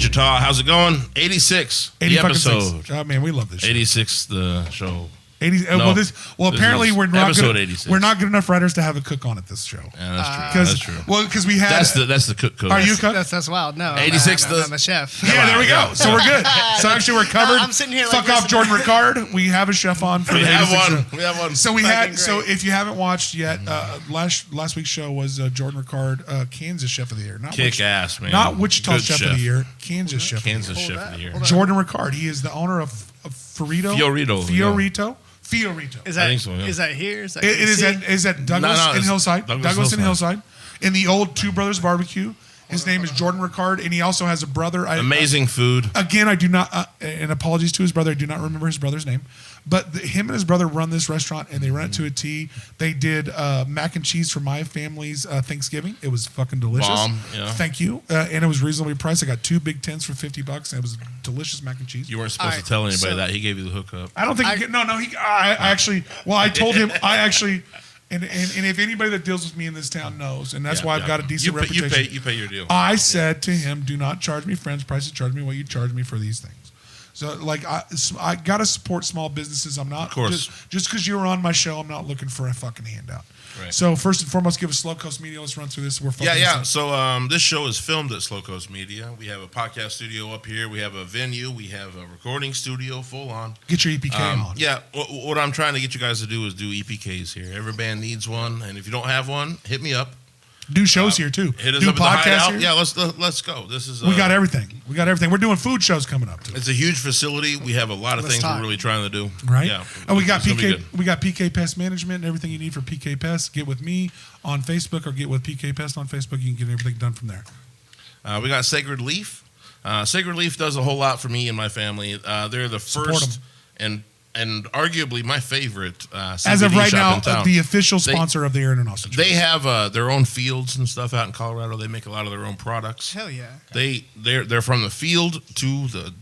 Wichita. How's it going? 86. 80 the fucking episode. six. Oh man, we love this. 86. The show. 80. Well, apparently we're not episode good. 86. We're not good enough writers to have a cook on at this show. Yeah, that's true. Well, because we had. That's the cook. Are you a cook? That's wild. No, 86. I'm a chef. Yeah, there we go. So we're good. So actually, we're covered. I'm sitting here. Fuck off, Jordan Ricard. We have a chef on for We the have 86 one. show. We have one. So we Fucking had. great. So if you haven't watched yet, last week's show was Jordan Ricard, Kansas Chef of the Year. Not Kick ass, man. Not Wichita Good Chef of the Year. Kansas Chef. Kansas of the Chef of the Year. Year. Jordan Ricard. He is the owner of Fiorito. Is that, I think so, yeah. is that here? Is that It is at Douglas and Hillside. Douglas and Hillside. In the old Two Brothers Barbecue. His name is Jordan Ricard, and he also has a brother. Amazing food. Again, I do not, and apologies to his brother, I do not remember his brother's name. But him and his brother run this restaurant, and they run it to a T. They did mac and cheese for my family's Thanksgiving. It was fucking delicious. Bomb, yeah. Thank you. And it was reasonably priced. I got 2 big tins for $50, and it was delicious mac and cheese. You weren't supposed to tell anybody that. He gave you the hookup. I don't think. I told him. And if anybody that deals with me in this town knows, and that's why I've got a decent reputation. You pay your deal. I said to him, "Do not charge me friends prices. Charge me what you charge me for these things." So, like, I gotta support small businesses. I'm not, of course, just because you're on my show, I'm not looking for a fucking handout. Right. So first and foremost, give us Slow Coast Media. Let's run through this. We're So this show is filmed at Slow Coast Media. We have a podcast studio up here. We have a venue. We have a recording studio full on. Get your EPK on. Yeah, what I'm trying to get you guys to do is do EPKs here. Every band needs one, and if you don't have one, hit me up. Do shows here too. Hit us do up at the podcasts Hideout. here. Yeah, let's go. This is we got everything. We're doing food shows coming up too. It's a huge facility. We have a lot of things we're really trying to do. Right. Yeah. And we got PK. We got PK Pest Management and everything you need for PK Pest. Get with me on Facebook or get with PK Pest on Facebook. You can get everything done from there. We got Sacred Leaf. Sacred Leaf does a whole lot for me and my family. They're the first and arguably my favorite CBD as of right now, in town. The official sponsor of the Aaron and Austin. They have their own fields and stuff out in Colorado. They make a lot of their own products. Hell yeah! They're from the field to the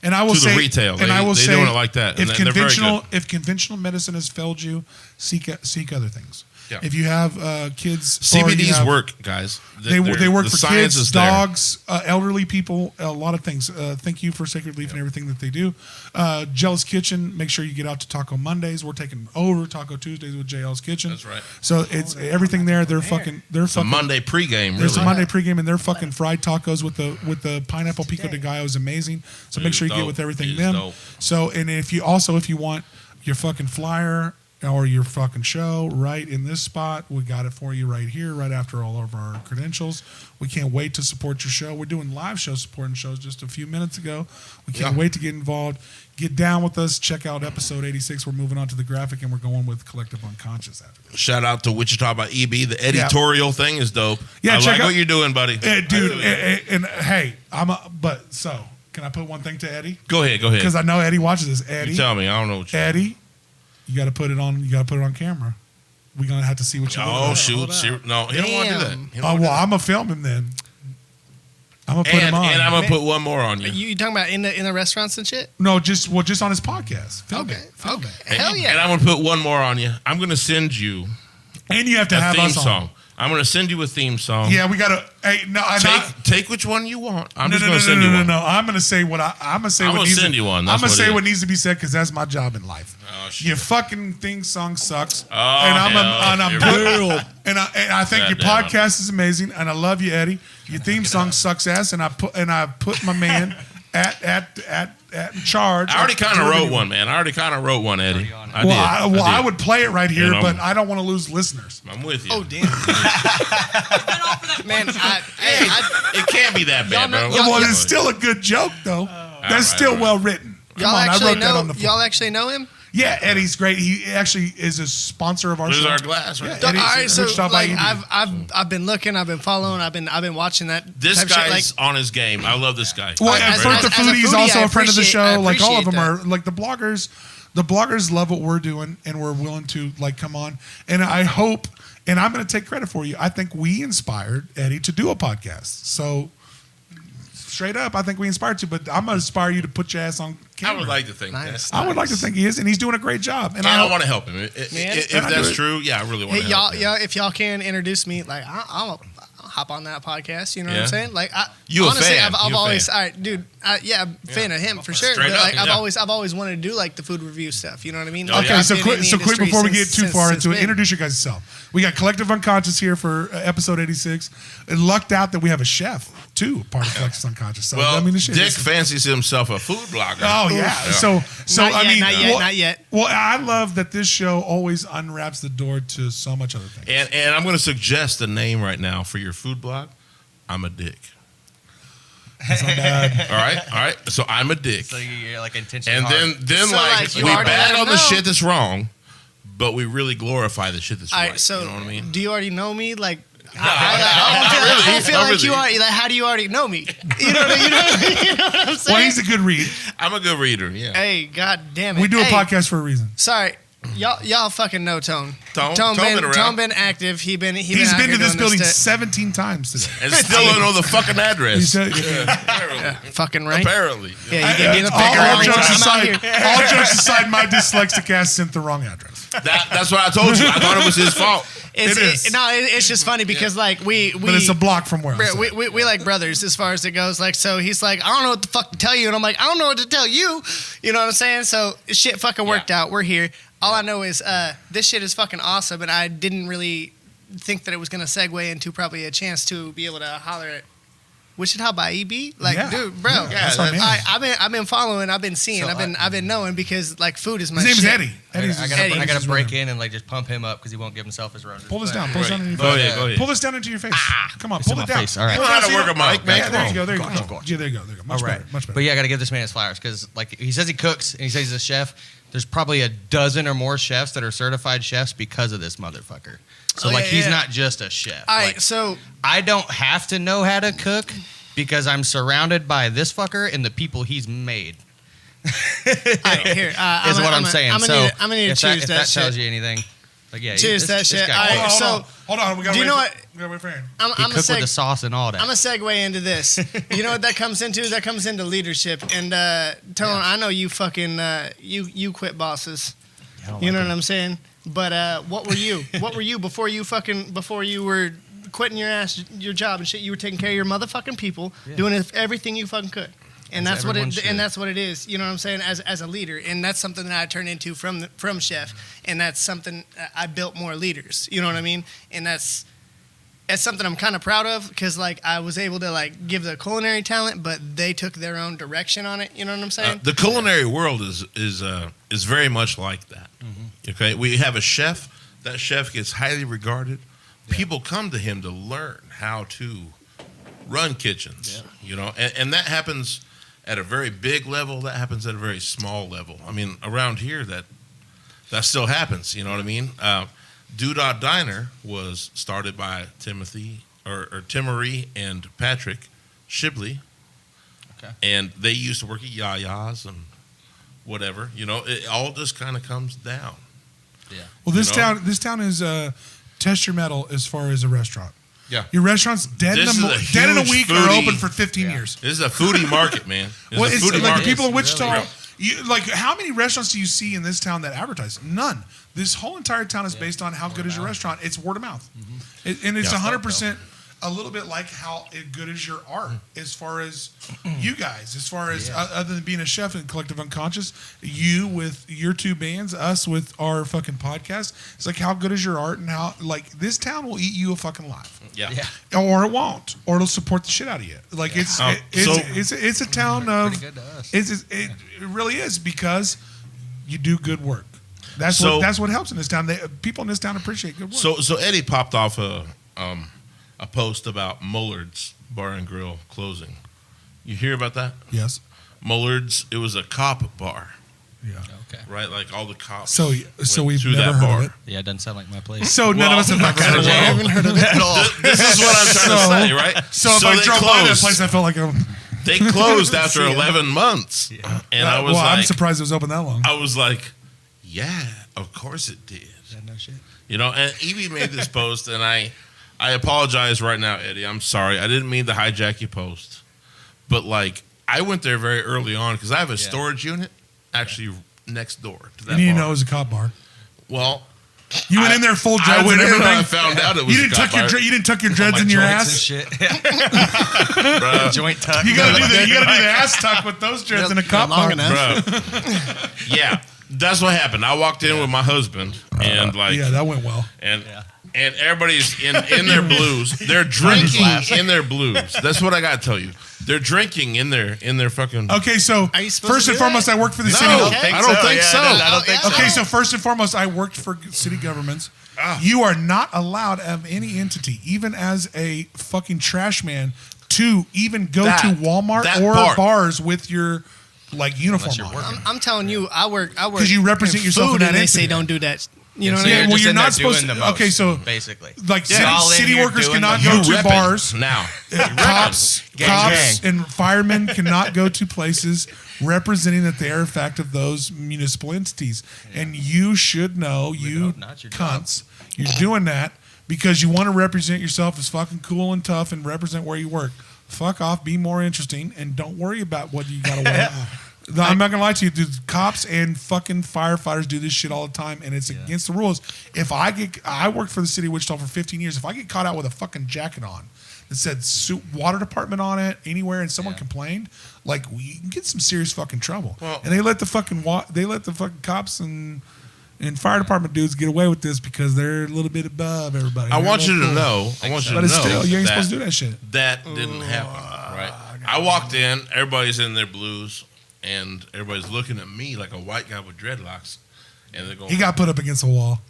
retail. They're doing it like that. If conventional medicine has failed you, seek other things. Yeah. If you have kids, CBDs work, guys. They work for kids, dogs, elderly people, a lot of things. Thank you for Sacred Leaf and everything that they do. JEllis Kitchen. Make sure you get out to Taco Mondays. We're taking over Taco Tuesdays with JEllis Kitchen. That's right. So it's everything there. They're a Monday pregame. There's a Monday pregame, and their fucking fried tacos with the pineapple pico de gallo is amazing. So make sure you get with everything them. Dope. So and if you want your fucking flyer or your fucking show right in this spot, we got it for you right here, right after all of our credentials. We can't wait to support your show. We're doing live show supporting shows just a few minutes ago. We can't wait to get involved. Get down with us. Check out episode 86. We're moving on to the graphic, and we're going with Collective Unconscious after this. Shout out to Wichita by EB. The editorial thing is dope. Yeah, I like what you're doing, buddy. Dude, and hey, can I put one thing to Eddie? Go ahead. Because I know Eddie watches this. Eddie, you tell me. I don't know what you're Eddie. You got to put it on. You got to put it on camera. We're gonna have to see what you. Oh shoot! No, he don't want to do that. I'm gonna film him then. I'm gonna put him on, and I'm gonna put one more on you. You talking about in the restaurants and shit? No, just on his podcast. Film it. Hell yeah! And I'm gonna put one more on you. I'm gonna send you. And you have to have theme us song. on. I'm gonna send you a theme song. Yeah, we gotta. Hey, no, take which one you want. I'm just gonna send you one. No. I'm gonna say what I'm gonna say. I'm gonna send you one. I'm gonna say what needs to be said because that's my job in life. Oh, shit. Your fucking thing song sucks. Oh, and I think your podcast is amazing, and I love you, Eddie. Your theme song sucks ass, and I put my man at in charge. I already kind of wrote one, man. Eddie. I would play it right here, but I don't want to lose listeners. I'm with you. Oh damn, man! It can't be that bad, bro. Well, it's still a good joke, though. That's still well written. Come on, I wrote that on the phone. Y'all actually know him? Yeah, Eddie's great. He actually is a sponsor of our show. There's our glass, right? Yeah, all right, so like I've been looking, I've been following, I've been watching that. This guy's on his game. I love this guy. Well, and Firth the Foodie is also a friend of the show. Like all of them are. Like the bloggers love what we're doing, and we're willing to like come on. And I hope, and I'm going to take credit for you. I think we inspired Eddie to do a podcast. So. Straight up, I think we inspired you, but I'm gonna inspire you to put your ass on camera. I would like to think that. I would like to think he is, and he's doing a great job. And I want to help him. If that's true, yeah, I really want to help him. If y'all can introduce me, like I'll hop on that podcast. You know what I'm saying? Like, honestly, I've always, all right, dude. I'm a fan of him for sure. Straight But up, like, I've always wanted to do like the food review stuff. You know what I mean? Oh, Like, Okay, I've so been quick, in the so quick industry before we get since- too far since into it, then. introduce your guys' self. We got Collective Unconscious here for episode 86. It lucked out that we have a chef too, part of Collective Unconscious. So Well, I mean, the shit Dick is- fancies himself a food blogger. Oh yeah. So Not I yet, mean, not yet. Well, I love that this show always unwraps the door to so much other things. And I'm going to suggest a name right now for your food blog. I'm a Dick. That's not bad. All right. So I'm a Dick. So you're like intentionally And hard. then So, like like, you we already bag let on him the know. shit that's wrong, but we really glorify the shit that's All right. right, so you know what I mean? do you already know me? Like, not I don't feel really. like you already. Like, how do you already know me? You know what I'm saying? Well, he's a good read. I'm a good reader. Yeah. Hey, god damn it! We do a Hey, podcast for a reason. Sorry, y'all fucking know Tone. Tone been around. Tone been active. He's been He's out been here to this doing building stuff. 17 times today. And still don't know the fucking address. He said- Apparently. Fucking right. Apparently. Yeah, you gave me the all, finger. all I'm jokes out aside, here. all jokes aside, my dyslexic ass sent the wrong address. That's what I told you. I thought it was his fault. It's, It is. it's just funny because like we But it's a block from where I Bro, said. we like brothers as far as it goes. Like, so he's like, I don't know what the fuck to tell you. And I'm like, I don't know what to tell you. You know what I'm saying? So shit fucking worked out. We're here. All I know is this shit is fucking awesome. And I didn't really think that it was going to segue into probably a chance to be able to holler at Wichita by EB. Like, Yeah. dude, bro. Yeah, that's our man. I've been following, I've been seeing, So I've been knowing because like food is my His name's shit. Eddie. Eddie's I his- gotta, Eddie. I gotta his break name. in and like just pump him up because he won't give himself his run. Pull this down. Pull this down into your Go face. ahead. Go ahead. Pull this down into your face. Come on, It's in pull my it down. face. All right. Pull it You know how down to so work you a don't- mic, man. Yeah, Come there on. you go. There you Go go. on. Yeah, there you go. There you go. Much All right. better. Much better. But yeah, I got to give this man his flowers because like he says he cooks and he says he's a chef. There's probably a dozen or more chefs that are certified chefs because of this motherfucker. So Oh, like yeah, he's yeah. not just a chef. All right, Like, so I don't have to know how to cook because I'm surrounded by this fucker and the people he's made. all right, here. Is what I'm saying. I'm So gonna need to if choose if that that tells shit. you anything, like yeah, Cheers that shit. guy All right, cooks. Hold on. We gotta Do you wait know for- what? We gotta wait for him. I'm He a cooked with the sauce and all that. I'm gonna segue into this. You know what that comes into? That comes into leadership. And Tone, I know you fucking you quit bosses. I don't You like know him. what I'm saying? But what were you? What were you before you were quitting your job and shit? You were taking care of your motherfucking people, doing everything you fucking could. And As that's what everyone it should. and that's what it is. You know what I'm saying? As a leader, and that's something that I turned into from chef, and that's something I built more leaders. You know what I mean? And that's something I'm kind of proud of because like I was able to like give the culinary talent, but they took their own direction on it. You know what I'm saying? The culinary world is very much like that. Okay, we have a chef. That chef gets highly regarded. People come to him to learn how to run kitchens. You know, and that happens at a very big level. That happens at a very small level. I mean, around here that still happens. You know what I mean? Doodah Diner was started by Timothy or Timory and Patrick Shibley. Okay. And they used to work at Yaya's and whatever. You know, it all just kind of comes down. Well, this You know? town is test your metal as far as a restaurant. Yeah. Your restaurant's dead This in a is a dead in a huge week or foodie- open for 15 years. This is a foodie market, man. Well, it's a foodie like market. the people in It's Wichita. really Like, how many restaurants do you see in this town that advertise? None. This whole entire town is based on how good is your restaurant. It's word of mouth, and it's Yeah. 100%. A little bit like how good is your art as far as you guys, as far as other than being a chef in Collective Unconscious, you with your two bands, us with our fucking podcast. It's like how good is your art and how like this town will eat you a fucking alive. Yeah. Or it won't, or it'll support the shit out of you. Like it's a town of Pretty good to us. it really is because you do good work. That's So- what helps in this town. People in this town appreciate good work. So Eddie popped off a post about Mullard's Bar and Grill closing. You hear about that? Yes. Mullard's, it was a cop bar, Yeah. Okay. right? Like all the cops. So went we've to never that heard bar. of it. Yeah, it doesn't sound like my place. So none of us have ever heard of it. I haven't heard of it at all. This is what I'm trying to say, right? So if I they drove by that closed. place, I felt like They closed after 11 months, and I was I'm like, surprised it was open that long. I was like, yeah, of course it did. Yeah, no shit. You know, and Evie made this post, and I apologize right now, Eddie. I'm sorry. I didn't mean to hijack your post. But, like, I went there very early on because I have a storage unit actually next door to that You need to bar. know it was a cop bar. Well, You went in there full I dreads went and in and I everything. found out it was You didn't a cop tuck your bar. you didn't tuck your My dreads in your joints and ass. shit. Bro. Joint tuck. You gotta do the ass tuck with those dreads in a cop long bar. enough. Bro. Yeah, that's what happened. I walked in with my husband and like, Yeah, that went well. and everybody's in their blues. They're drinking in their blues. That's what I gotta tell you. They're drinking in their fucking. Okay, so Are you supposed first to and do foremost, that? I worked for the No, city. I don't think so. I don't think so. Okay, so first and foremost, I worked for city governments. You are not allowed of any entity, even as a fucking trash man, to even go That- to Walmart that or part. bars with your like uniform you're on. working. I'm telling you, I work 'Cause you represent in yourself food in that and they say entity. don't do that. You know what So I Yeah, mean? well, just you're in there not supposed doing to- the most, okay, so- basically, Like You're all in city here workers doing cannot the go most. to repping bars. now. Cops Gang. and firemen cannot go to places representing that they are a fact of those municipal entities. And you should know, you hope not, your job. cunts, you're doing that because you want to represent yourself as fucking cool and tough and represent where you work. Fuck off, be more interesting, and don't worry about what you got to wear. I'm not gonna lie to you, dude. Cops and fucking firefighters do this shit all the time, and it's against the rules. If I worked for the city of Wichita for 15 years. If I get caught out with a fucking jacket on that said water department on it anywhere, and someone complained, like we can get some serious fucking trouble. Well- and they let the fucking cops and fire department dudes get away with this because they're a little bit above everybody. I They're want a you little to cool. know. I want you to But know. it's still, you ain't that supposed to do that shit. That didn't happen, right? I walked in, everybody's in their blues, and everybody's looking at me like a white guy with dreadlocks, and they're going. He got put up against a wall.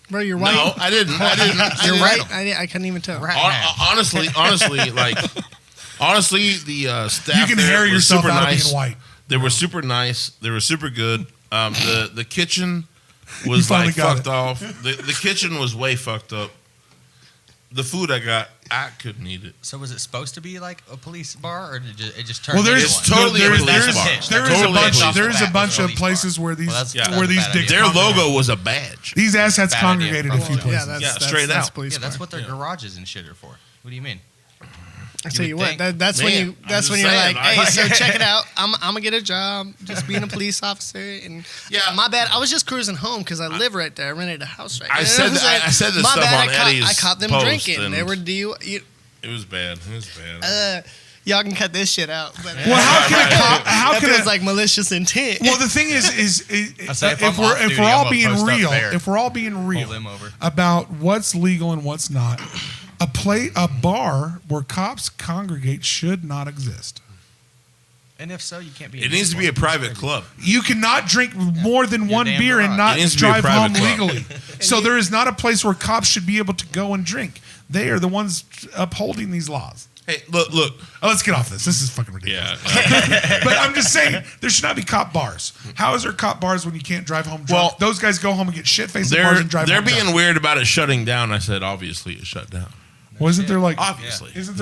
Bro, you're No, right. I didn't. You're right. I couldn't even tell. Honestly, like, honestly, the staff You can there hair was yourself super out nice. of being white. They were super nice. They were super good. The kitchen You was finally like got fucked it. off. The kitchen was way fucked up. The food I got, I couldn't eat it. So was it supposed to be like a police bar, or did it just turn? Well, into there's It's one? totally a there's, police there's, bar. there is Totally a bunch. police There is a bar. bunch of Police places bar. where these Well, that's where a these bad dicks. idea. Their congregate. logo was a badge. These asshats Bad idea congregated for a few a places. Yeah, straight that's out. police Yeah, that's bar. what their garages and shit are for. What do you mean? I tell you would what, think. that's when Man, you I'm that's when just you're saying, like, hey, I- so check it out. I'm gonna get a job, just being a police officer. And Yeah. my bad. I was just cruising home because I live right there. I rented a house right there. I And said it was that- I said this my stuff bad, on I Eddie's caught them post, drinking. and- They were It was bad. It was bad. y'all can cut this shit out. But Well, how can a cop? How that can feels a, like malicious intent. Well, the thing is I say if if I'm we're off if duty, we're I'm all gonna being post up real, there. if we're all being real them over. about what's legal and what's not, a bar where cops congregate should not exist. And if so, you can't be. It needs to be a private club. You cannot drink more than one damn beer and right. not It needs to be a drive home private club. legally. So there is not a place where cops should be able to go and drink. They are the ones upholding these laws. Hey, look. Oh, let's get off this. This is fucking ridiculous. Yeah. But I'm just saying, there should not be cop bars. How is there cop bars when you can't drive home drunk? Well, those guys go home and get shit faced at bars and drive They're home being drunk. weird about it shutting down. I said, obviously, it shut down. Wasn't there like Obviously. isn't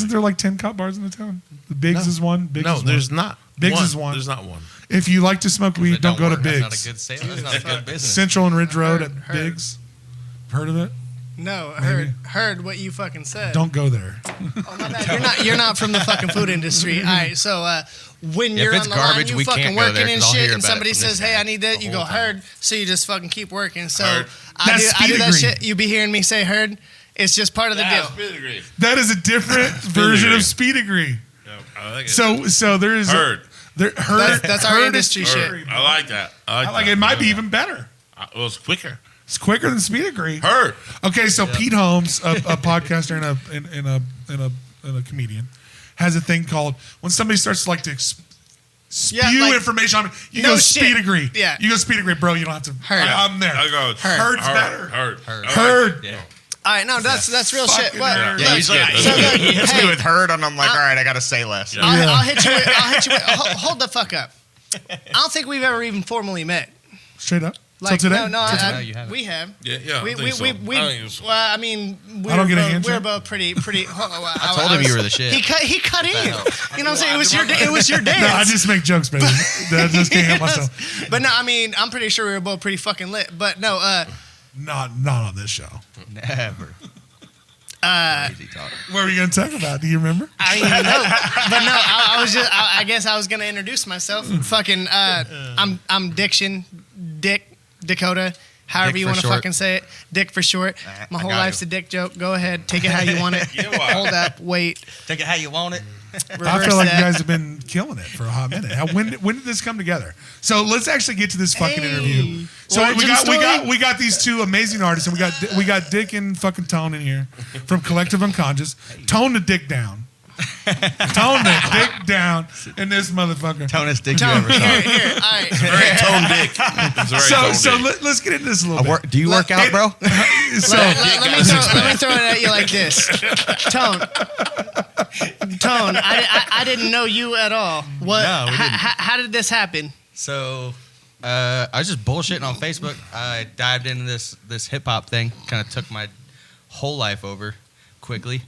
there like 10 cop bars in the town? The Biggs is one. Biggs No, is there's one. not. Biggs is one. There's not one. If you like to smoke weed, It don't go to work. That's not Biggs. a good sale. That's not a good business. Central and Ridge Road at Heard. Biggs. Heard of it? No, Maybe. heard what you fucking said. Don't go there. Oh, my bad. You're not from the fucking food industry. All right, so when If you're it's on the garbage, line, you we fucking can't go there working and 'cause I'll shit, hear and about it somebody from this says, "Hey, guy I need that," the you go, whole time. "Heard," so you just fucking keep working. So Heard. I That's do speed that agree. shit. You be hearing me say "heard." It's just part of the deal. That is a different version agree. of speed agree. Yeah, I like it. So there is Heard. That's our Heard industry is- shit. I like that. I like it. Might be even better. Well, it's quicker. It's quicker than speed agree. Heard. Okay, so Pete Holmes, a podcaster and a comedian, has a thing called when somebody starts like to spew Yeah, like- information on me, you No go shit. speed agree. Yeah. You go speed agree, bro. You don't have to. Heard. I'm there. I go. Heard's better. Heard. Heard. Yeah. All right, no, that's real shit. Fucking What? nerd. Yeah, Look, usually so look, he hits hey, me with herd, and I'm like, all right, I gotta say less. Yeah. I'll hit you. I'll hit you. Hold the fuck up. I don't think we've ever even formally met. Straight up. Like so today, no, No, you haven't. we have. Yeah, yeah. We I think so. we I think it's- well, I mean, I don't get a handshake? we're both pretty. I told him you were the shit. He cut in. helps. You know what I'm saying? It was your dance. no, I just make jokes, baby. I just can't help myself. But no, I mean, I'm pretty sure we were both pretty fucking lit. But no, Not on this show. Never. Crazy talk. What were you going to talk about? Do you remember? I don't even know. But no, I was just. I guess I was gonna introduce myself. Fucking. I'm Diktion, Dakota, however Dick you for want to short. fucking say it. Dick for short. My I whole got life's it. a dick joke. Go ahead, take it how you want it. Hold up, wait. Take it how you want it. Reverse I feel like that. you guys have been killing it for a hot minute. When did this come together? So let's actually get to this fucking interview. So Origin story? we got these two amazing artists, and we got Dick and fucking Tone in here from Collective Unconscious. Tone the dick down. Tone the dick down in this motherfucker. Tonest dick Tone, you ever saw. here, all right. Very tone dick. It's very tone dick. Let's get into this a little bit. Do you work out, bro? So Let me throw it at you like this. Tone, I didn't know you at all. What? No, we didn't. How did this happen? So, I was just bullshitting on Facebook. I dived into this hip hop thing. Kind of took my whole life over quickly.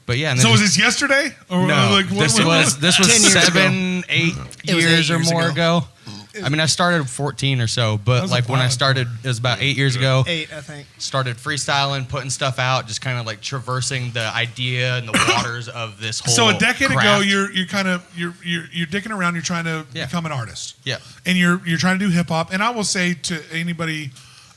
But yeah. And then was this yesterday? Or no, like, this what- was 10 years 7, 8 It was years 8 or years more ago. ago. I mean, I started at 14 or so, That but was like a when I while started, it was about 8 years ago. 8, I think. Started freestyling, putting stuff out, just kind of like traversing the idea and the waters of this whole. So a decade ago, craft. you're dicking around. You're trying to Yeah. become an artist. Yeah. And you're trying to do hip hop. And I will say to anybody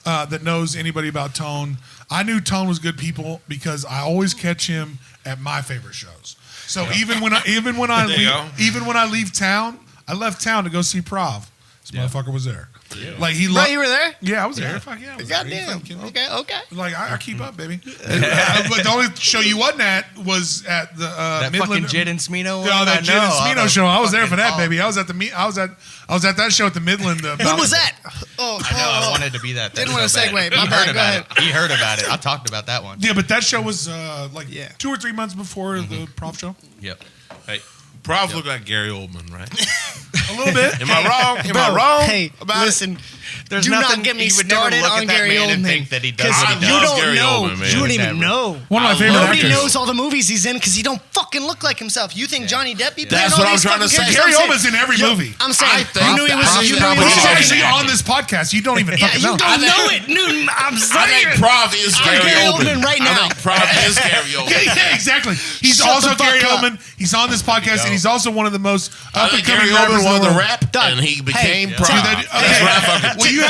that knows anybody about Tone, I knew Tone was good people because I always catch him at my favorite shows. So even when I There you go. leave town, I left town to go see Prov. This motherfucker was there. Yeah. Like he Bro, loved. you were there? Yeah, I was there. Fuck yeah, I was there. You Goddamn. fucking kidding me? Okay. Like I keep up, baby. But the only show you wasn't at was at the that Midland. fucking Jid and Smino. No, that Jid and Smino show. I was there for that, baby. I was at that show at the Midland. When was that? Oh, I know. I wanted to be that. Didn't so want to bad. segue. My He bad, heard go about ahead. it. He heard about it. I talked about that one. Yeah, but that show was like Yeah. 2 or 3 months before the Prov show. Yep. Hey, Prof look like Gary Oldman, right? A little bit. Am I wrong? Am I Bro, wrong? Hey, about listen. There's do nothing, not get me you would never started look on at that Gary man and Oldman. think that he does Because what he I you love does. don't Gary know. Oldman, man. You don't Never. even know. One of my I favorite love Nobody actors. knows all the movies he's in because he don't fucking look like himself. You think Johnny Depp be playing That's all what I'm these trying to fucking say. characters? Gary I'm Oldman's in every saying- movie. I'm saying I think you knew he was. Prof You should knew he probably was. He's Yeah. actually on this podcast. You don't even Yeah, fucking you know. don't I know think- it, dude. I'm I saying. think Prof is Gary Gary Oldman. Oldman right now. I think Prof is Gary Oldman. Yeah, exactly. He's Shut also the fuck Gary up. Oldman. He's on this podcast, and he's also one of the most I up and think Gary coming rappers Oldman in the wanted to world. rap, Doug, and he became hey, Prof. Dude, That's what I fucking well, you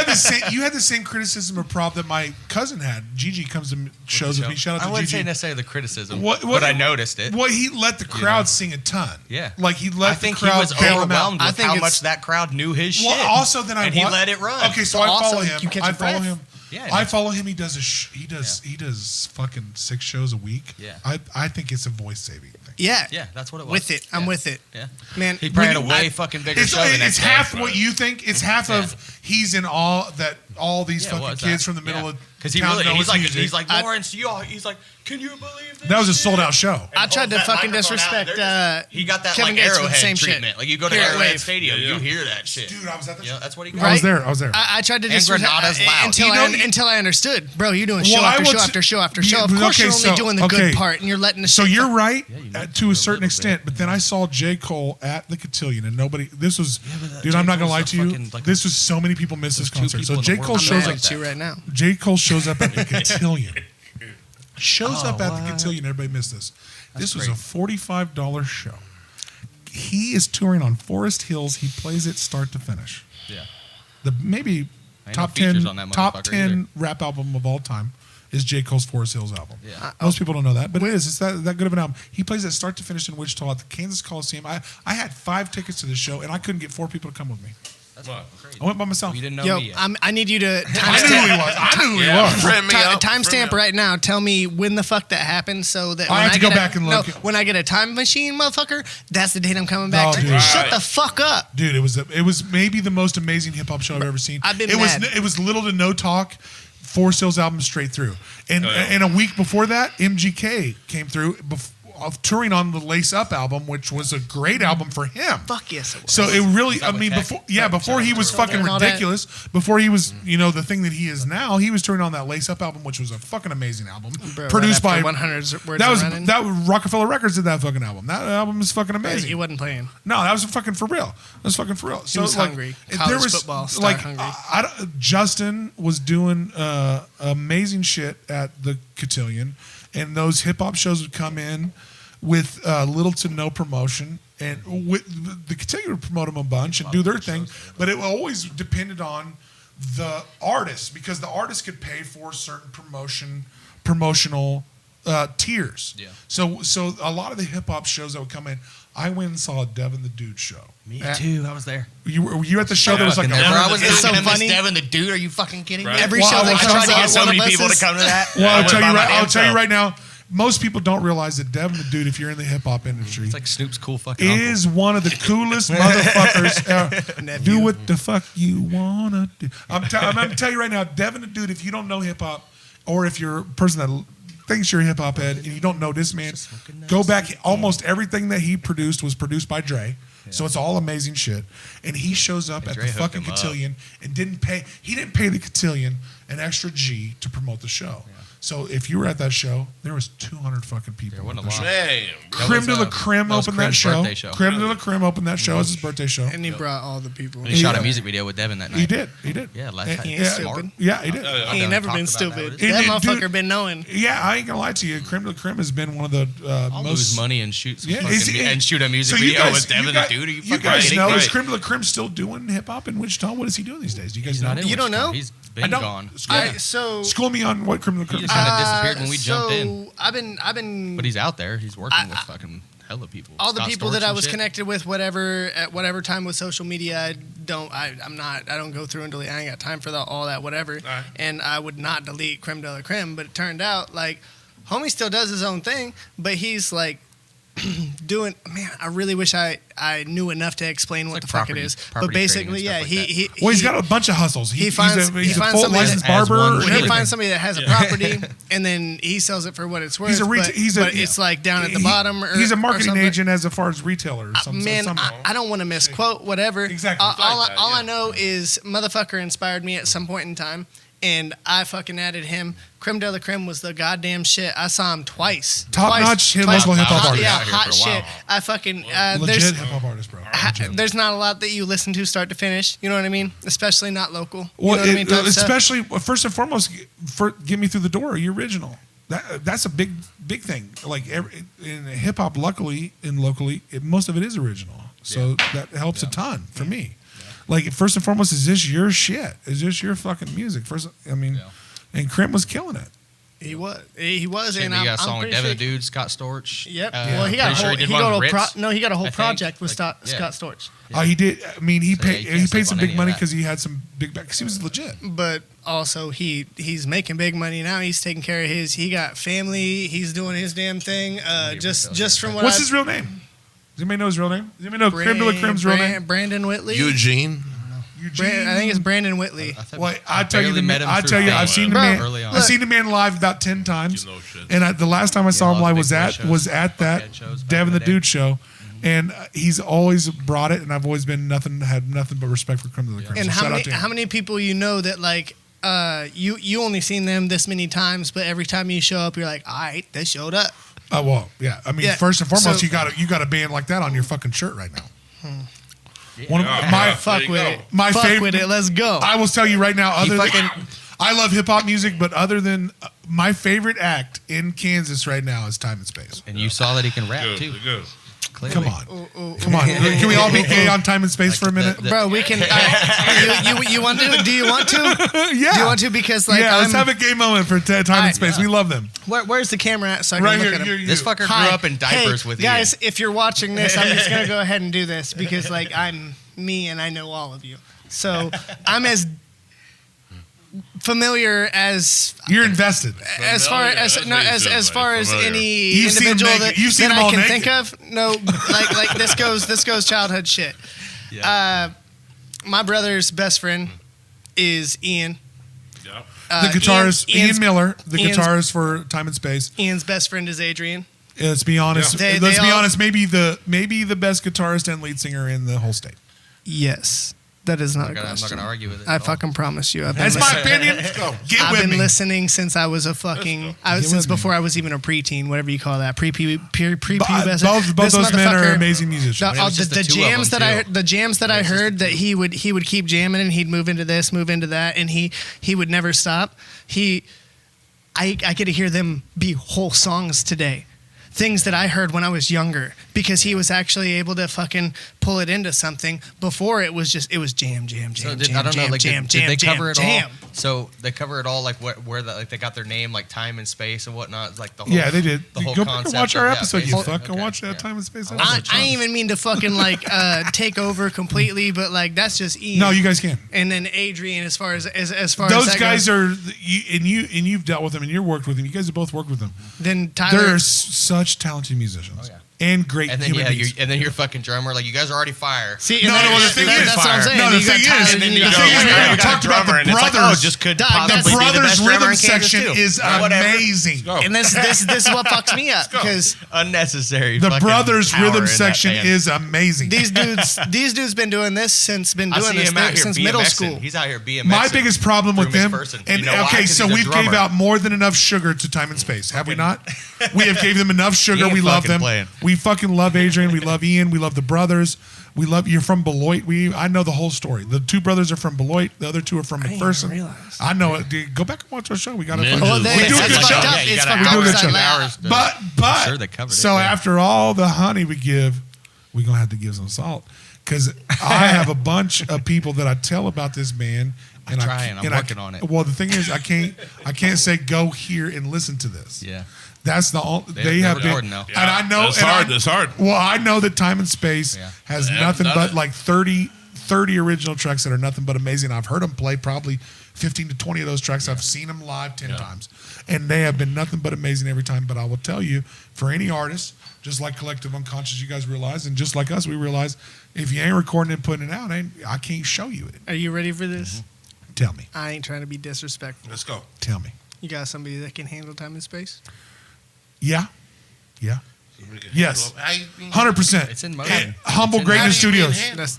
had the same criticism of Prov that my cousin had. Gigi comes to shows with me. Shout out I to wouldn't say Gigi. necessarily the criticism, What- but I noticed it. Well, he let the crowd sing a ton. Yeah. Like he let I think the he crowd was bail him out. overwhelmed I with think how it's- much that crowd knew his shit. Well, also then and he let it run. Okay, so But I also, follow him. you catch I your follow breath. him. Yeah, I follow him. He does he does fucking 6 shows a week. Yeah. I think it's a voice saving thing. Yeah. Yeah, that's what it was. With it. I'm Yeah. with it. Yeah. Man, He probably had a when way I- fucking bigger It's, show the next it's day. half what you think. It's half of he's in awe that all these Yeah, it fucking was kids that. from the middle Yeah. of Because he town really, know he's his like, music. he's like I- Lawrence, he's like, can you believe this? That was a shit?" sold out show. I tried to Holds that fucking microphone out, disrespect they're just- he got that Kevin like Gates with the Arrowhead same shit. treatment. Like you go to Here, Arrowhead wait. Stadium, Yeah. you hear that shit. Dude, I was at the Yeah, that's what he got. Right? I was there. I tried to And disrespect Granada's loud. until You know- until I understood, bro. You're doing Well, show I after will show t- after show after Yeah, show. Of but course, okay, you're only so- doing the okay. good part, and you're letting the. So shit you're go. right you know, to a certain little extent, but then I saw J. Cole at the Cotillion, and nobody. This was, but dude. J. I'm not gonna Cole's lie a to you. fucking, like, This was so many people missed this there's two concert. people So in J. the Cole world I'm shows mad up. at you right now. J. Cole shows up at the Cotillion. Shows up at the what? Cotillion. Everybody missed this. This was great. a $45 show. He is touring on Forest Hills. He plays it start to finish. Yeah. The maybe Ain't top no features 10 on that top motherfucker 10 either. rap album of all time is J. Cole's Forest Hills album. Yeah. Most people don't know that, but it is. It's that good of an album. He plays it start to finish in Wichita at the Kansas Coliseum. I had 5 tickets to this show, and I couldn't get 4 people to come with me. That's crazy. I went by myself. You didn't know Yo, me yet. I need you to I knew who he was. I knew who he was. Friend me up. timestamp right now. Tell me when the fuck that happened, so that I when have to go get back and look. No, when I get a time machine, motherfucker, that's the date I'm coming back Oh, to. dude. Shut Right. the fuck up. Dude, it was maybe the most amazing hip hop show I've ever seen. I've been it mad. was little to no talk. Forest Hills album straight through, and Oh, yeah. and a week before that, MGK came through. Touring on the Lace Up album, which was a great album for him. Fuck yes, it was. So it really, I with mean, Tech? before he was fucking And all that. ridiculous, before he was, the thing that he is now, he was touring on that Lace Up album, which was a fucking amazing album, Bro, produced right by after 100 words that was of running. that was Rockefeller Records did that fucking album. That album is fucking amazing. He wasn't playing. No, that was fucking for real. That was fucking for real. So was hungry. College football, star hungry. Justin was doing amazing shit at the Cotillion, and those hip hop shows would come in with little to no promotion, and the Cotillion would promote them a bunch and do their thing, but it always depended on the artist, because the artist could pay for certain promotional tiers. Yeah. So a lot of the hip hop shows that would come in, I went and saw a Devin the Dude show. Me too. I was there. Were you at the show? There was like Fucking there, bro. I was It's so there. funny. Devin the Dude, are you fucking kidding me? Right. Every Well, show I that was comes trying to out, get so one many of us people to is- come to that. Well, I went by my I'll tell you info. right now. Most people don't realize that Devin the Dude, if you're in the hip hop industry, It's like Snoop's cool fucking uncle. is one of the coolest motherfuckers. Do what the fuck you wanna do. I'm gonna tell you right now, Devin the Dude. If you don't know hip hop, or if you're a person that thinks you're a hip hop head and you don't know this man, go back. Almost everything that he produced was produced by Dre. So it's all amazing shit. And he shows up at Dre the hooked fucking him up. cotillion and didn't pay the cotillion an extra G to promote the show. So if you were at that show, there was 200 fucking people. There wasn't at the a lot. show. Damn. Creme de la Creme that was opened that Crem's show. birthday show. Creme de la Creme opened that show. It was his birthday show. And he brought all the people. And he shot Yeah. a music video with Devin that night. He did. Yeah, last And- time. He ain't stupid. Yeah, he did. He ain't never been stupid. It- That it- motherfucker dude- been knowing. Yeah, I ain't gonna lie to you. Creme de la Creme has been one of the I'll lose most money and shoot some Yeah, fucking is it- and shoot a music So you video guys- with Devin you the guys- Dude. Are you You fucking guys kidding know me? is Creme de la Creme still doing hip hop in Wichita? What is he doing these days? Do you guys He's know? not in You don't Wichita. know? He's I been don't. gone. School me on what Creme de la He Creme. just kinda disappeared when we jumped in. So I've been. But he's out there. He's working with fucking hella people. all the Scott people Storch that I and was shit. connected with, whatever at whatever time with social media, I don't go through and delete. I ain't got time for all that, whatever. Right. And I would not delete Creme de la Creme, but it turned out like homie still does his own thing, but he's like doing. Man, I really wish I knew enough to explain what like the fuck it property- is. property But basically, trading and yeah, stuff like Well, he's got a bunch of hustles. he finds he's a full somebody licensed that has barber. one and he everything. finds somebody that has a property, and then he sells it for what it's worth. He's a but it's like down at the bottom. He's a or marketing something. agent as far as retailer. Or something. Man, I don't want to misquote whatever. Exactly. All I know is motherfucker inspired me at some point in time, and I fucking added him. Creme de la Creme was the goddamn shit. I saw him twice. Top-notch local hip-hop artist. Yeah, Out here hot for a while. shit. I fucking legit hip hop artist, bro. Legit. there's not a lot that you listen to start to finish. You know what I mean? Especially not local. You Well, know what I mean? Type stuff. especially first and foremost, get me through the door. You're original. That's a big thing. Like in hip hop, luckily and locally, most of it is original. So that helps a ton for me. Like first and foremost, is this your shit? Is this your fucking music? And Crimp was killing it. He was, Shit, and he I'm got a song with pretty Devin sure. the Dude, Scott Storch. Yep. Uh, Well, he got a pretty whole. sure he did He one got a with pro, Ritz, no, he got a whole I think. project with Like, Scott Storch. He did. I mean, he So, yeah, paid. you he can't paid sleep some on big any of money that. because he had some big back. Because he was legit. But also he's making big money now. He's taking care of his. He got family. He's doing his damn thing. Just from what What's I, his real name? Does anybody know his real name? Does anybody know Creme de la Creme's real name? Brandon Whitley. Eugene. Eugene. I think it's Brandon Whitley. Well, I tell you, barely met him I through tell you, I've Facebook seen the Bro, man. early on. I've seen the man live about 10 times, You know shit. and the last time I saw him lots live of was big at shows, that fuckhead shows back Devin in the the day. Dude show, and he's always brought it, and I've always had nothing but respect for Creme de la Creme. And So shout out to him. how many people you know that like you only seen them this many times, but every time you show up, you're like, all right, they showed up. Oh well, yeah. I mean, Yeah, first and foremost, so- you got a band like that on your fucking shirt right now. One of Yeah. my Fuck you with go. it. My Fuck favorite- with it. Let's go. I will tell you right now. Other than fucking- I love hip hop music, but other than my favorite act in Kansas right now is Time and Space. And you saw that he can rap Good, too. good. Clearly. Come on, come on. Can we all be gay on Time and Space for a minute? the- Bro, we can. You want to? Do you want to? Yeah. Do you want to? Because like, yeah, let's I'm- have a gay moment for Time and Alright, Space. We love them. where's the camera at? So I can Right look here, at him. you. This fucker Hi. grew up in diapers Hey, with guys. Ian. If you're watching this, I'm just gonna go ahead and do this because like I'm me and I know all of you. So I'm as familiar as You're invested. as far as That's no what he as said, as like, far as familiar. any You've seen him individual naked. that, You've seen that him I all can naked. think of. No, like this goes childhood shit. My brother's best friend is Ian. Yeah. The guitarist Ian Miller, the Ian's- guitarist for Time and Space. Ian's best friend is Adrian. Let's be honest. Yeah. Let's They be all- honest. Maybe the best guitarist and lead singer in the whole state. Yes, that is not I'm a not question. gonna argue with it. I at all. fucking promise you. I've been That's my listening. opinion. Get I've with been me. listening since I was a fucking. Since with me. before I was even a preteen, whatever you call that, Both Both those men are amazing musicians. it was just the the two of jams them, that too. the jams that I heard that he would keep jamming and he'd move into this, move into that, and he would never stop. I get to hear them be whole songs today. things that I heard when I was younger because he was actually able to fucking pull it into something. Before it was jam, So jam, I don't know, like, jam, did they jam, cover it jam. all? So they cover it all, like where they got their name, like time and space and whatnot, like the whole. Yeah, they did. The whole Go back and concept watch our of- yeah, episode, you basically. fuck. Go Okay, watch that yeah. Time and Space I episode. ain't even mean to fucking like take over completely, but like that's just Ian. No, you guys can. And then Adrian, as far as Those that guys goes, are, you've dealt with them and you've worked with them. You guys have both worked with them. then Tyler. They're such talented musicians. Oh, yeah. And great And then human beings. your fucking drummer, like you guys are already fire. See, No, and no, then- the thing that- is that's what I'm fire. saying. No, the You got thing Tyler, is- and then you the got thing is, Adrian. we talked about the brothers. just could Dog, possibly that's- The be the brothers best drummer rhythm in Kansas, section too. is Whatever. amazing. Go. And this is what fucks me up because Unnecessary. The fucking brothers power in rhythm that section band. is amazing. these dudes been doing this I see him out here since middle BMXing. school. He's out here BMXing. My biggest problem with through them, McPherson. and You know why? okay, 'Cause so he's a we've gave drummer. out more than enough sugar to Time and Space, have we not? We have gave them enough sugar. ain't We love fucking them. playing. We fucking love Adrian. We love Ian. We love the brothers. We love you're from Beloit. I know the whole story. The two brothers are from Beloit. The other two are from didn't even McPherson. realize. I know it. Dude, go back and watch our show. We got a Ninjas. fucking, Well, we they- do a it's good fucked show. up. Yeah, you It's gotta fucking We do a good upside show. down. But sure they covered it, so yeah. after all the honey we give, we're gonna have to give some salt because I have a bunch of people that I tell about this band. And I'm working on it. Well, the thing is, I can't say go here and listen to this. Yeah. That's the only They're they have been. recording now. And I know That's and hard. I- That's hard. Well, I know that Time and Space Yeah. has They haven't nothing done but it. like 30 original tracks that are nothing but amazing. I've heard them play probably 15 to 20 of those tracks. I've seen them live 10 times, and they have been nothing but amazing every time. But I will tell you, for any artist, just like Collective Unconscious, you guys realize, and just like us, we realize if you ain't recording and putting it out, I can't show you it. Are you ready for this? Tell me, I ain't trying to be disrespectful. Let's go. tell me. You got somebody that can handle time and space? Yeah, yes, How you being- 100%. It's in motion. Humble It's in Greatness How do you mean Studios. handle? That's-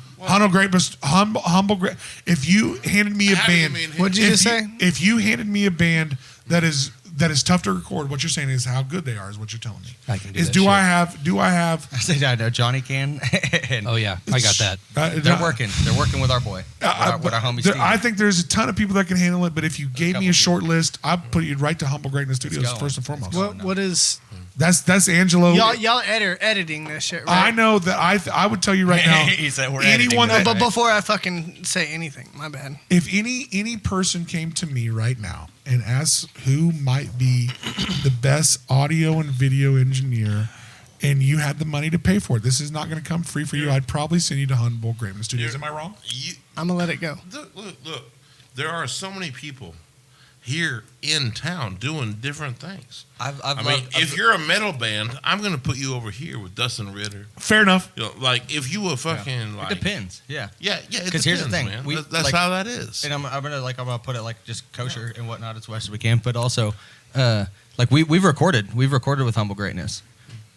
Humble great. If you handed me a How do you band, mean What'd you if just say? If you handed me a band that is tough to record, what you're saying is how good they are. Is what you're telling me. I can do Is that do shit. I have? I said I know Johnny can. And Oh yeah, I got that. They're working. They're working with our boy. With our homie Steven. I think there's a ton of people that can handle it, but if you gave me a couple short list, I'd put you right to Humble Greatness Studios go. first and foremost. What is That's Angelo. y'all editing this shit, right? I know that I would tell you right now. He said we're anyone editing that But before I fucking say anything, my bad. if any person came to me right now and asked who might be the best audio and video engineer, and you had the money to pay for it, this is not going to come free for you. I'd probably send you to Humble Greatness Studios. Am I wrong? I'm gonna let it go. Look. There are so many people here in town doing different things. I mean, if you're a metal band, I'm going to put you over here with Dustin Ritter. Fair enough. You know, like if you were fucking like, It depends. Yeah. yeah, it 'Cause here's the depends, thing. man. That's like- how that is. And I'm gonna put it like just kosher and whatnot as much as we can, but also like we've recorded with Humble Greatness.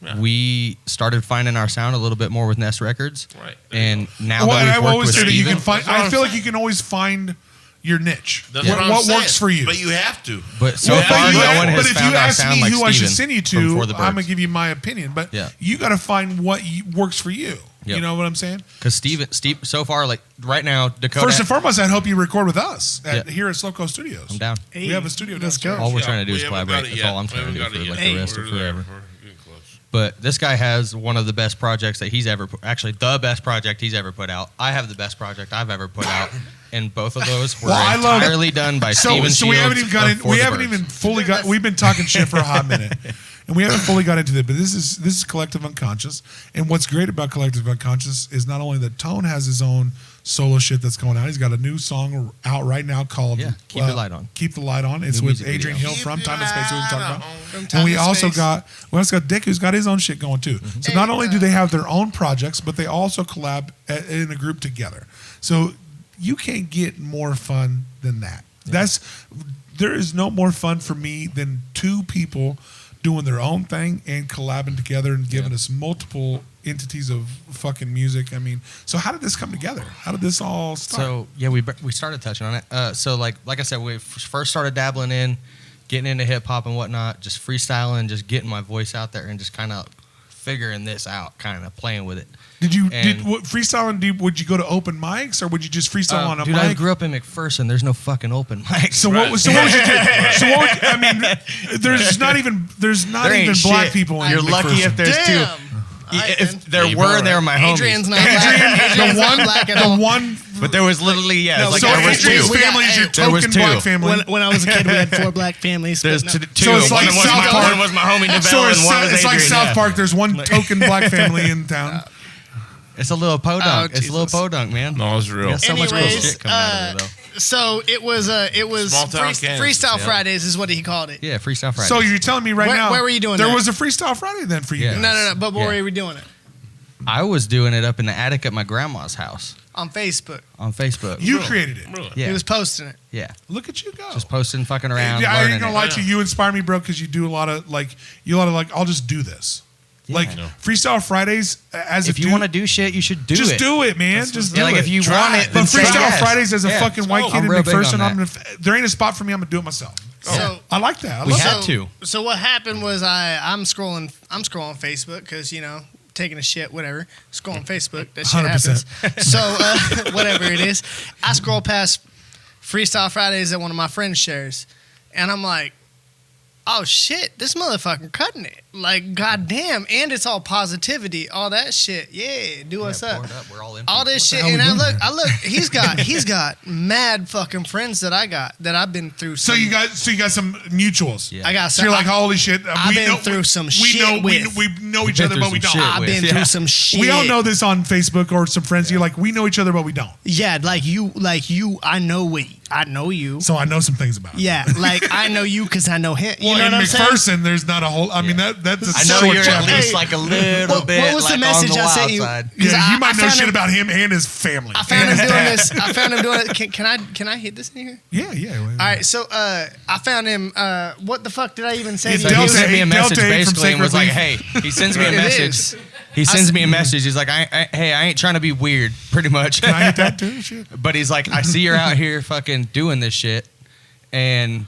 Yeah. We started finding our sound a little bit more with Nest Records, Right. and now Well, that and we've I worked always with say that you Steven, can find. That's what I I'm feel like saying. you can always find your niche. That's what I'm saying. works for you. But you have to. but so Well, far but no one has if found you our ask sound me like who I should Steven send you from to, Before the I'm gonna Birds. give you my opinion. But Yeah. you got to find what works for you. Yep. You know what I'm saying? Because Steve, so far, like right now, Dakota. First and foremost, I'd hope you record with us Yeah. here at Slow Coast Studios. I'm down. We have a studio. Let's go. downstairs. All we're trying to do We is haven't got collaborate. it That's yet. all I'm We trying to haven't do got for it like yet. the rest We're of there. forever. We're getting close. But this guy has one of the best projects that he's ever, actually the best project he's ever put out. I have the best project I've ever put out, and both of those were Well, I love- entirely done by So Steven we haven't Shields even got of in. For We the haven't Birds. even fully got. We've been talking shit for a hot minute, and we haven't fully got into it. But this is Collective Unconscious, and what's great about Collective Unconscious is not only that Tone has his own solo shit that's going out. He's got a new song out right now called Keep the Light On. Keep the Light On. It's New with music Adrian video. Hill from Time and Space, who we talked about. From And we Time and also Space. got Dick, who's got his own shit going too. So not only do they have their own projects, but they also collab in a group together. So you can't get more fun than that. There is no more fun for me than two people doing their own thing and collabing together and giving us multiple entities of fucking music. I mean, so how did this come together? How did this all start? So yeah, we started touching on it. So like I said, we first started dabbling in, getting into hip hop and whatnot, just freestyling, just getting my voice out there, and just kind of figuring this out, kind of playing with it. Did you And- freestyling? Would you go to open mics or would you just freestyle on a Dude, mic? I grew up in McPherson. There's no fucking open mics. So what would you do? I mean, there's not even There ain't black shit. people in You're lucky McPherson. if there's two. Damn. Alright, then. If there Yeah, you were, brought they it. were my homies. Adrian's not black. Adrian's not black at all. The one. But there was literally, No, like So there was Adrian's two. We got- family is your There was token two. black family. When I was a kid, we had 4 black families. There's but no. two. So it's one, like was South my, Park. one was my homie DeVille So and one was it's like Adrian, South yeah. Park. There's one token black family in town. It's a little podunk. It's a little Jesus. podunk, man. No, it's real. We got so much cool Anyways, shit coming out of it, though. So it was Small town Kansas, Freestyle yeah. Fridays is what he called it. Yeah, Freestyle Friday. So you're telling me right Where- now? where were you doing There that? was a Freestyle Friday then for you. Yeah. guys. No. But where Yeah. were we doing it? I was doing it up in the attic at my grandma's house On Facebook. on Facebook. You created it. Really? yeah, He was posting it. yeah. Look at you go. Just posting, fucking around, Yeah, I learning ain't gonna it. lie to you. You inspire me, bro, because you do a lot of I'll just do this. Yeah. Like I know. Freestyle Fridays, as If you want to do shit, you should do just it. do it, man. Just do Yeah, like it. if you Try want it. it, But then say Freestyle yes. Fridays as a Yeah. fucking white kid I'm in real big on McPherson, that. there ain't a spot for me. I'm gonna do it myself. So I like that. I We love had that. to. So what happened was I'm scrolling Facebook because taking a shit, whatever. Scrolling Facebook, that shit 100%. happens. So whatever it is, I scroll past Freestyle Fridays that one of my friends shares, and I'm like, oh shit, this motherfucker cutting it. Like, goddamn, and it's all positivity, all that shit. Yeah, do us up. We're all in. All this shit, hell we and doing here? I look, he's got mad fucking friends that I've been through. So some- you got some mutuals. Yeah. I got So some. you're like, holy shit. I've been through some shit we with. know each been other, through but we some don't. shit I've with. been Yeah. through some shit. We all know this on Facebook or some friends. You're like, we know each other, but we don't. Yeah, like you. I know you. So I know some things about it. Yeah, like I know you because I know him. You Well, know in what I'm saying? McPherson, there's not a whole. I mean, that's a I know short you're chapter. at least Hey, like a little what bit. was the like message on the I sent wild you? side. Because Yeah, you might know found shit him- about him and his family. I found And him his doing dad. this. I found him doing it. Can I hit this in here? Yeah. All right, so I found him. What the fuck did I even say? It's to So you? he Delta sent me a eight- message Delta eight from basically and was Sacred like, Leaf. "Hey," he sends me a It message. is. He sends me a message. He's like, "Hey, I ain't trying to be weird, pretty much." Can I hit that too? Shit. But he's like, "I see you're out here fucking doing this shit, and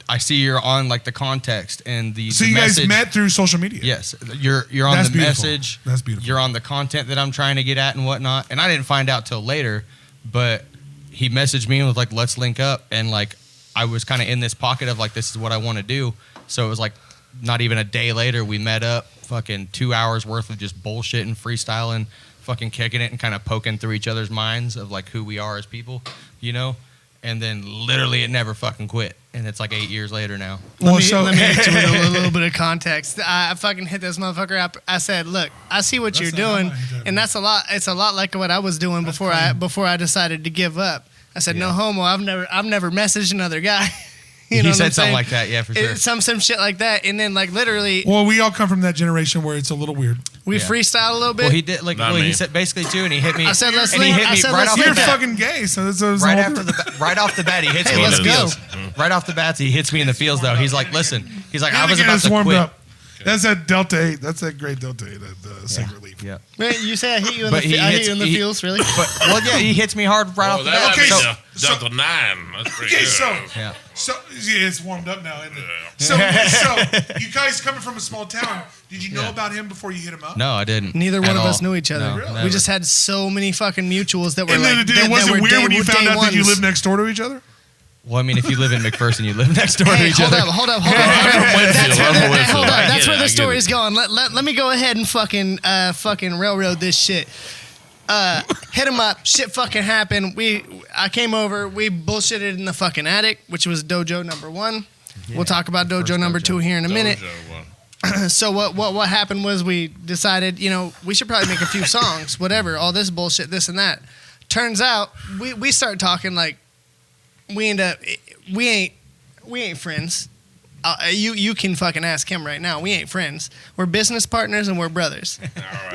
I see you're on like the context and the So the you guys message." met through social media. Yes, you're on That's the beautiful. message. That's beautiful. You're on the content that I'm trying to get at and whatnot. And I didn't find out till later, but he messaged me and was like, "Let's link up." And like, I was kind of in this pocket of like, this is what I want to do. So it was like, not even a day later, we met up. Fucking 2 hours worth of just bullshitting, freestyling, fucking kicking it, and kind of poking through each other's minds of like who we are as people, And then literally, it never fucking quit. And it's like 8 years later now. Well, Let me hit you with a little bit of context. I fucking hit this motherfucker up. I said, "Look, I see what you're doing, and that's a lot. It's a lot like what I was doing before I decided to give up." I said, "No homo. I've never messaged another guy." You know He what said I'm something saying? like that, yeah, for sure. Some shit like that, and then like literally, Well, we all come from that generation where it's a little weird. we Yeah. freestyled a little bit. Well, he did like Not he me. said basically too, and he hit me. I said, "Let's and he link." hit I me said, right "Let's off link You're the bat. fucking gay, so it's a Right whole after different- right off the bat, he hits Hey, me. let's in the go. feels. Right off the bat, he hits me in the feels. Though he's like, "Listen," he's like, "I was Get about us to warmed quit." up. That's that Delta 8. That's that great Delta 8 at Sacred Leaf. Yeah, Man, you say I hit you in But the he I hit hits- you in the he- feels, really? but well, yeah, he hits me hard right off the bat. Okay, so, so- Delta 9. That's pretty Okay, good. so Yeah. yeah, it's warmed up now. Isn't it? So you guys coming from a small town, did you know Yeah. about him before you hit him up? No, I didn't. Neither one At of us all. knew each other. No, Really? never. We just had so many fucking mutuals that were And then like. it wasn't were weird when you found day out that you ones. live next door to each other? Well, I mean, if you live in McPherson, you live next door to Hey, each hold other. up. I'm from That's Winfield. where I'm the, from Winfield. hold up. I That's get where it, the I get story's it. going. Let me go ahead and fucking railroad this shit. Hit him up. Shit fucking happened. I came over. We bullshitted in the fucking attic, which was dojo number 1. We'll talk about dojo number 2 here in a minute. Dojo one. So what happened was we decided, we should probably make a few songs, whatever, all this bullshit, this and that. Turns out we start talking like we ain't friends. You can fucking ask him right now. We ain't friends. We're business partners and we're brothers.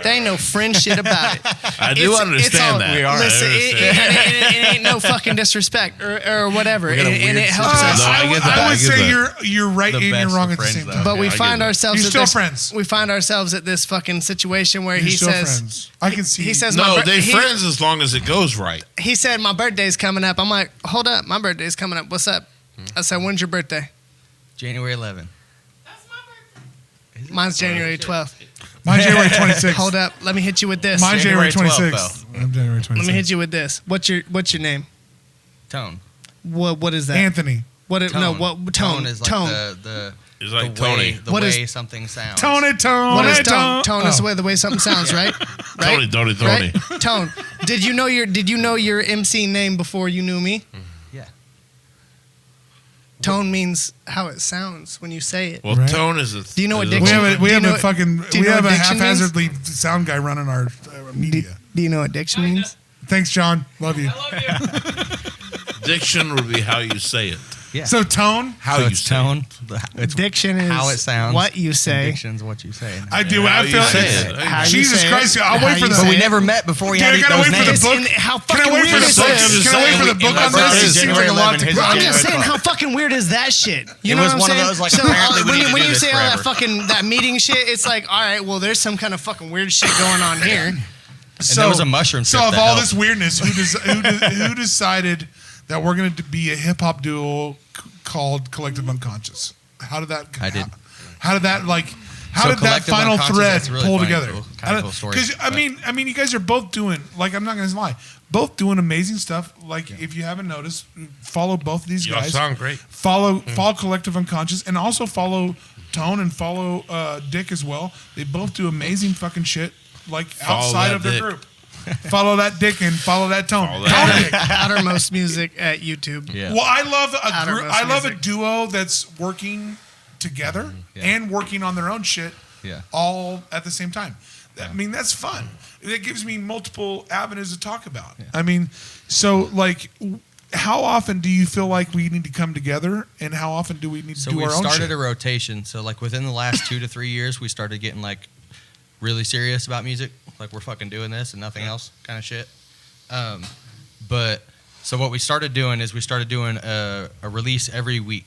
There ain't no friend shit about it. I do understand that. We are. Listen, I understand. it ain't no fucking disrespect or whatever. We got a And weird it helps situation. us. No, I get that. I I would get say that. you're right The and you're best wrong of at the friends, same though. time. But we I get find it. ourselves You're at still this, friends. We find ourselves at this fucking situation where You're he still says friends. I can see. he says No, my they he- friends as long as it goes right. he said my birthday's coming up. I'm like, hold up, my birthday's coming up. What's up? I said, when's your birthday? January 11th. Mine's January 12th. Mine's January 26th. Hold up. Let me hit you with this. Mine's January January 26th. I'm January 26th. Let me hit you with this. What's your name? Tone. What is that? Anthony. What? Tone. No. What? Tone. Is like Tone. the It's like the Tony. way, the What way is- something sounds. Tone. What is tone? Tone is Oh. the way something sounds, right? Right? Tony. Right? Tone. Did you know your MC name before you knew me? Yeah. Tone means how it sounds when you say it. Well, Right. tone is a. Do you know what is a- We diction- have a, Do we you have know a what- fucking do you we know have a what diction means? haphazardly sound guy running our media. Do you know what diction means? Thanks, John. Love you. Diction would be how you say it. Yeah. So tone. How So you it's say tone. It's Diction is how it sounds. what you and say. Diction's what you say. I do. How I you feel say it's- it. How you Jesus say Christ! it. I'll How wait for you the. say But we it. never met before we Dude, had I to eat gotta those wait for the names. book. And how Can I fucking wait weird for the is book? this? Can I wait for the book on birthday this? is It seems January like a lot 11th. to His go. I'm January just saying, 12th. how fucking weird is that shit? You It know was what I'm one of saying? those, like, so apparently we when need you, to when do you this say all that forever. fucking that meeting shit, it's like, all right, well, there's some kind of fucking weird shit going on here. So there was a mushroom So trip of that all helped. this weirdness, who decided that we're going to be a hip hop duo called Collective Unconscious? How did that? I did. How did that like? How So did that Collective final Unconscious, thread that's really pull funny, together? cool, kind of cool story, Because but- I mean, you guys are both doing like I'm not going to lie, both doing amazing stuff. Like if you haven't noticed, follow both of these Y'all guys. sound great. Follow Collective Unconscious and also follow Tone and follow Dick as well. They both do amazing fucking shit like Follow outside that of their Dick. group. Follow that Dick and follow that Tone. Follow that Tone Dick. Dick. Outermost music at YouTube. Yeah. Well, I love Outermost I love a music. duo that's working together Yeah. and working on their own shit Yeah. all at the same time. I mean, that's fun. It gives me multiple avenues to talk about. I mean, so like, how often do you feel like we need to come together, and how often do we need to So do we our own started shit? a rotation. So like within the last 2 to 3 years, we started getting like really serious about music. Like we're fucking doing this and nothing else kind of shit. But so what we started doing is we started doing a release every week.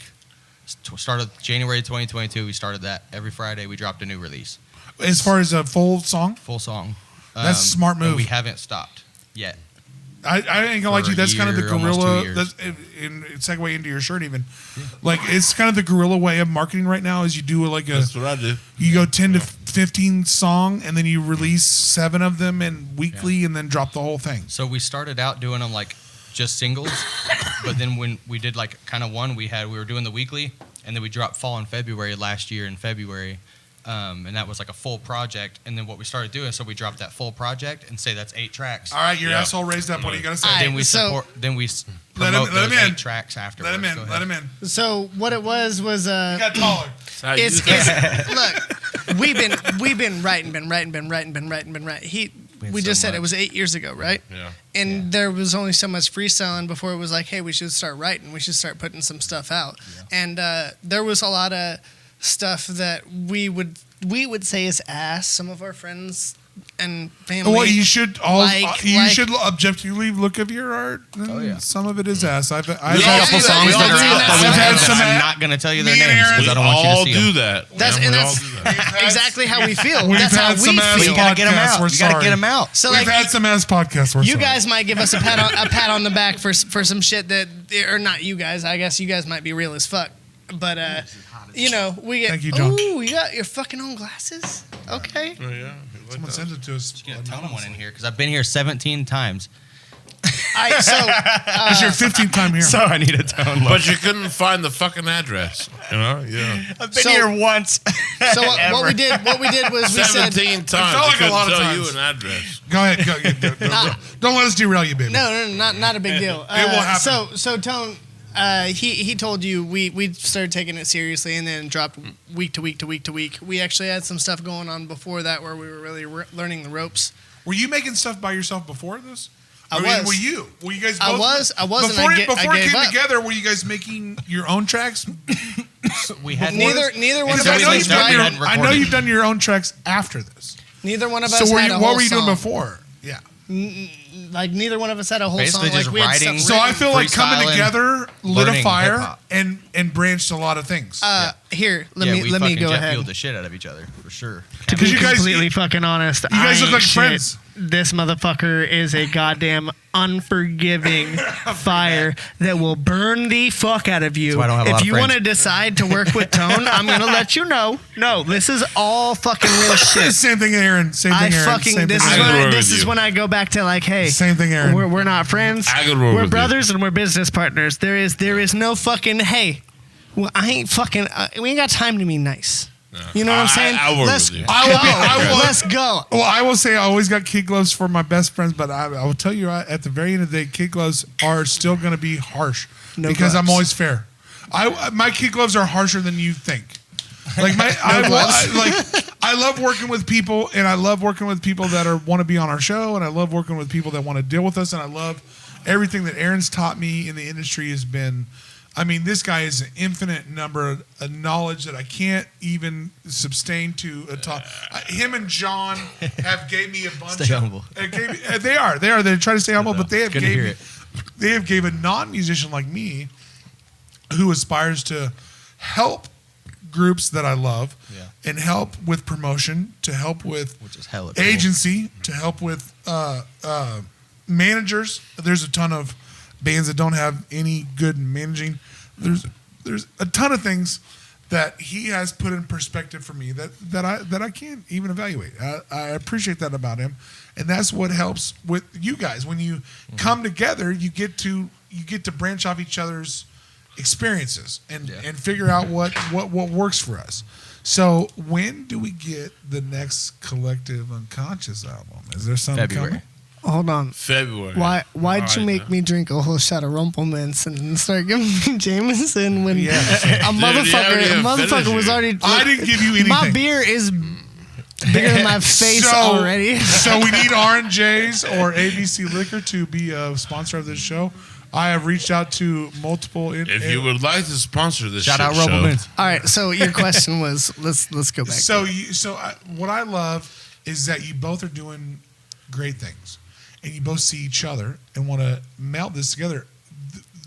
Started January 2022. We started that every Friday. We dropped a new release, As far as a full song, full song. That's a smart and move. we haven't stopped yet. I ain't gonna lie to For you. a That's kind of the year, almost 2 guerrilla. years. That's in segue into your shirt even. Like it's kind of the guerrilla way of marketing right now. Is you do like a That's what I do. you go 10 to 15 song and then you release 7 of them in weekly and then drop the whole thing. So we started out doing them like just singles, but then when we did like kind of one, we were doing the weekly, and then we dropped Fall in February last year in February, and that was like a full project. And then what we started doing, so we dropped that full project and say that's 8 tracks. All right, your Yeah. asshole raised up. What are you gonna say? All right. Then we So- support. Then we Let him- promote let him those in. 8 tracks afterwards. Let him in. Go Let ahead. him in. So what it was You got taller. That's how you it's do that. look, we've been writing. We just so said it much. was 8 years ago, right? Yeah. And there was only so much freestyling before it was like, hey, we should start writing. We should start putting some stuff out. And there was a lot of stuff that we would say is ass. Some of our friends and family. Well, you should you like- should objectively look at your art. Oh, yeah. Some of it is ass. I've all There's a couple do that. songs We all that are do out that. that We've we've had had some- that I'm not going to tell you their Me and names Aaron- because We I don't want you all to see do them. that. That's Yeah, and we all that's do that. exactly how we feel. We've That's how had we some ass But you feel. got to get them Podcasts, out. we're You got to sorry. get them out. So We've like had some ass podcasts. We're you sorry. guys might give us a pat on the back for some shit that, or not you guys. I guess you guys might be real as fuck. But you know, we get. Thank you, John. Ooh, you got your fucking own glasses. Okay. Oh, yeah. Someone sent it to us. Get a tone one in here because I've been here 17 times. All right. So It's your 15th time here. I need a tone But you couldn't find the fucking address. You know? Yeah. I've been here once. so what we did was we said 17 times. felt like I couldn't a lot of tell times. you an address. Go ahead. Don't let us derail you, baby. no, not a big deal. It will happen. So Tone, he told you we started taking it seriously and then dropped week to week to week to week. We actually had some stuff going on before that where we were really learning the ropes. Were you making stuff by yourself before this? I Or was. Were you? Were you guys? I Both, was, and Before, I before it gave came up. together, were you guys making your own tracks? We had Neither one of so us we I know, was you've done started- your, hadn't I know recorded. you've done your own tracks after this. Neither one of us So were had you, a what whole were you doing song. before? Yeah. Like neither one of us had a whole Basically song. Like just we had writing. something So I feel like coming freestyling, together lit a learning fire hip-hop. and branched a lot of things. Here, let yeah, me fucking go jet ahed. fueled the shit out of each other for sure. To Because be you guys- completely fucking honest, you guys I look like ain't friends. shit. this motherfucker is a goddamn unforgiving fire that will burn the fuck out of you. That's why I don't have a lot If of you friends. want to decide to work with Tone, I'm gonna let you know. No, this is all fucking real shit. Same thing, Aaron. Same thing, Aaron. Same This thing, is I Aaron. agree when with this is you. when I go back to like, hey, Same thing, Aaron. we're not friends. I could roll We're with you. brothers and we're business partners. There is no fucking hey. Well, I ain't fucking. We ain't got time to be nice. You know what I'm saying? I work Let's with you. go. I will- Let's go. Well, I will say I always got kid gloves for my best friends, but I will tell you at the very end of the day, kid gloves are still going to be harsh because I'm gloves. always fair. My kid gloves are harsher than you think. Like I love working with people, and I love working with people that want to be on our show, and I love working with people that want to deal with us, and I love everything that Aaron's taught me in the industry has been. I mean, this guy is an infinite number of knowledge that I can't even sustain to talk. Him and John have gave me a bunch. Stay humble. They are. They're trying to stay humble, but they have Good to hear gave a non-musician like me, who aspires to help groups that I love, and help with promotion, to help with Which is hella cool. agency, to help with managers. There's a ton of bands that don't have any good managing. There's a ton of things that he has put in perspective for me that I can't even evaluate. I appreciate that about him, and that's what helps with you guys when you come together. You get to branch off each other's experiences and figure out what works for us. So when do we get the next Collective Unconscious album? Is there something February. coming? Hold on. February. Why'd you make me drink a whole shot of Rumplemans and start giving me Jameson when Yeah. a motherfucker was already? I didn't give you anything. My beer is bigger than my face already. So we need R&J's or ABC Liquor to be a sponsor of this show. I have reached out to multiple. If you would like to sponsor this Shout out shit show, Rumplemans. All right. So your question was, let's go back. What I love is that you both are doing great things, and you both see each other and want to melt this together.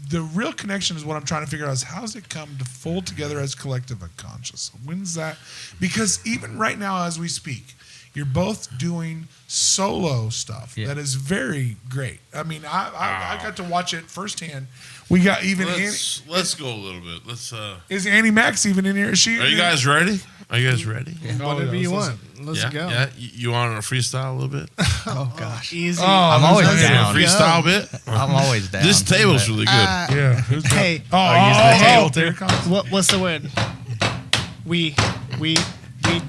The real connection is what I'm trying to figure out is how's it come to fold together as Collective Unconscious? When's that? Because even right now as we speak, you're both doing solo stuff that is very great. I mean, I got to watch it firsthand. We got even let's go a little bit. Let's. is Annie Max even in here? Is she? Are you guys ready? Are you guys ready? Whatever you want. Let's go. Yeah. You want to freestyle a little bit? Oh gosh. Easy. I'm always let's down. Freestyle bit. I'm always down. This table's really good. Yeah. Hey, using the table too. Here it comes. what's the word? We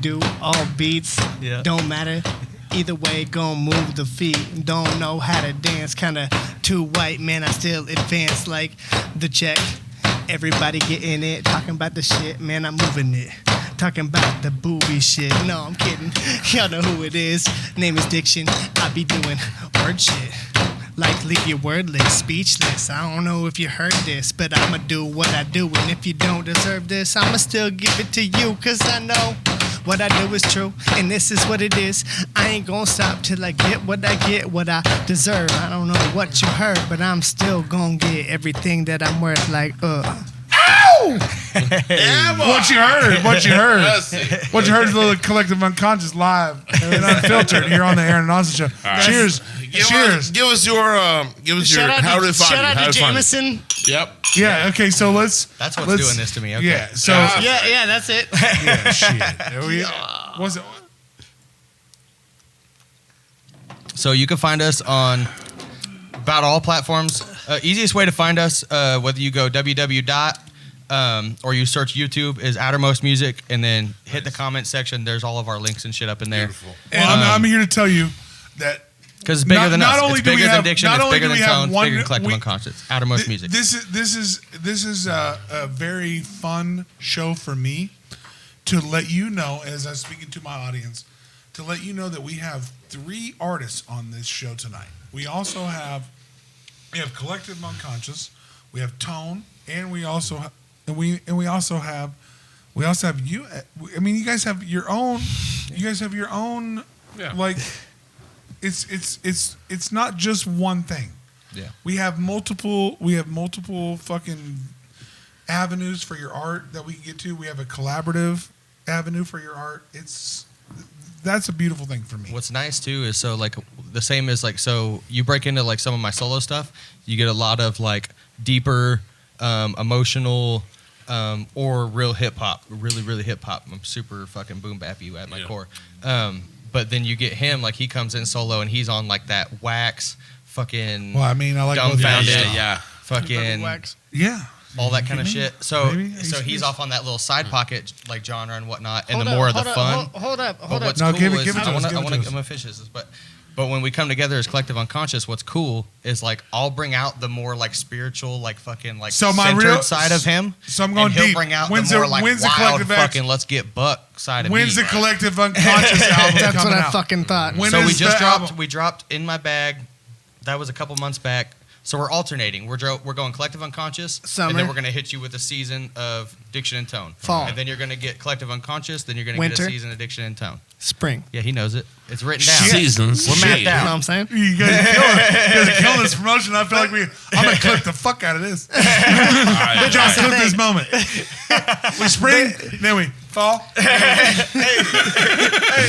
do all beats. Yeah. Don't matter. Either way, gon' move the feet. Don't know how to dance. Kinda too white, man. I still advance like the check. Everybody getting it. Talking about the shit, man. I'm moving it. Talking about the booby shit. No, I'm kidding. Y'all know who it is. Name is Diktion. I be doing word shit. Like leave you wordless, speechless. I don't know if you heard this, but I'ma do what I do. And if you don't deserve this, I'ma still give it to you. Cause I know what I do is true, and this is what it is. I ain't gonna stop till I get, what I deserve. I don't know what you heard, but I'm still gonna get everything that I'm worth. Like, Ow! What you heard? What you heard? That's it. What you heard is a little Collective Unconscious live and unfiltered here on the Aaron Austin Show. right. Cheers. Give us your shout out how to, to find shout you. out How to to find you. Jameson. Yep. Yeah. Okay. So let's. That's what's let's- doing this to me. Okay. Yeah. So Yeah, that's it. yeah, shit. There we was it. So you can find us on about all platforms. Easiest way to find us, whether you go or you search YouTube, is Outermost Music, and then hit the comment section. There's all of our links and shit up in there. Beautiful. Well, I'm here to tell you that Because it's bigger than Not us. only It's do we bigger have- than Diction. not It's only bigger do than we have Tone. It's one- bigger than Collective we- Unconscious. Outermost Music. This is a very fun show for me to let you know, as I'm speaking to my audience, to let you know that we have 3 artists on this show tonight. We also have Collective Unconscious, we have Tone, and we also have you. I mean, you guys have your own. You guys have your own. Yeah. Like, it's not just one thing. Yeah. We have multiple fucking avenues for your art that we can get to. We have a collaborative avenue for your art. That's a beautiful thing for me. What's nice too is so like the same as like, so you break into like some of my solo stuff, you get a lot of like deeper, emotional, or real hip hop, really hip hop. I'm super fucking boom bappy at my core. But then you get him, like he comes in solo and he's on like that wax, fucking. Well, I mean, I like both dumbfounded, Yeah. fucking Wax. Yeah. all that kind of shit. So Maybe. so he's off on that little side pocket like genre and whatnot, and Hold the up, more of the hold up, fun. Hold up. But what's No, cool give it is to us, I'm give it to us. gonna finish this, but when we come together as Collective Unconscious, what's cool is like I'll bring out the more like spiritual, like fucking like So my centered real- side of him. so I'm going and he'll deep. bring out When's the more the- like when's the wild Collective X? fucking let's get buck side of When's me. the Collective Unconscious album That's coming what I out? fucking thought. When So is we just the dropped. album? We dropped In My Bag. That was a couple months back. So we're alternating. We're going Collective Unconscious, Summer. and then we're gonna hit you with a season of Diction and Tone. Fall. And then you're gonna get Collective Unconscious. Then you're gonna Winter. get a season of Diction and Tone. Spring. Yeah, he knows it. It's written down. Shit. Seasons. We're mapped Shit. You know what out. I'm saying? You guys are killing it. You guys are killing this promotion. I feel like I'm going to clip the fuck out of this. All right, Just all right. clip this moment. We spring, then we fall.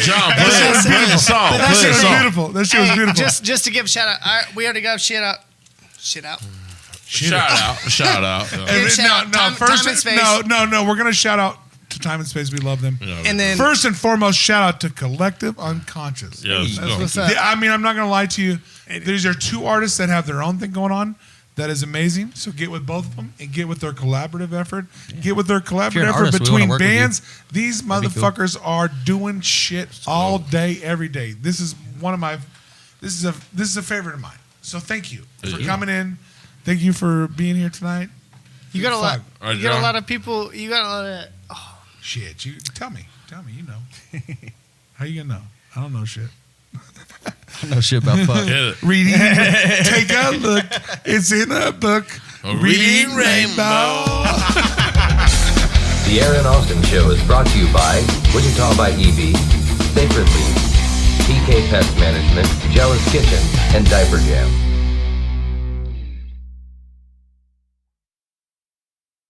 John, play a song. That Play shit a was song. beautiful. That shit was Hey, beautiful. just to give a shout out. We already got shit out. Shout out. And Give then- shout out. Time and Space. No. We're gonna shout out to Time and Space. We love them. And then First and foremost, shout out to Collective Unconscious. Yes, That's go. what's up. I mean, I'm not gonna lie to you. These are two artists that have their own thing going on. That is amazing. So get with both of them and get with their collaborative effort. Get with their you're collaborative an effort artist, we wanna between work with you. bands. These That'd be cool. motherfuckers are doing shit all day, every day. This is one of my. This is a favorite of mine. So thank you for coming in. Thank you for being here tonight. you got a lot. All right, You got a John. lot of people. You got a lot of. Shit, you tell me. You know. How you gonna know? I don't know shit. I know shit about fuck. Hit it. Reading, take a look. It's in a book. Reading Rainbow. The Aaron Austin Show is brought to you by Wichita by EV, Sacred Leaf, PK Pest Management, JEllis Kitchen, and Diaper Jam.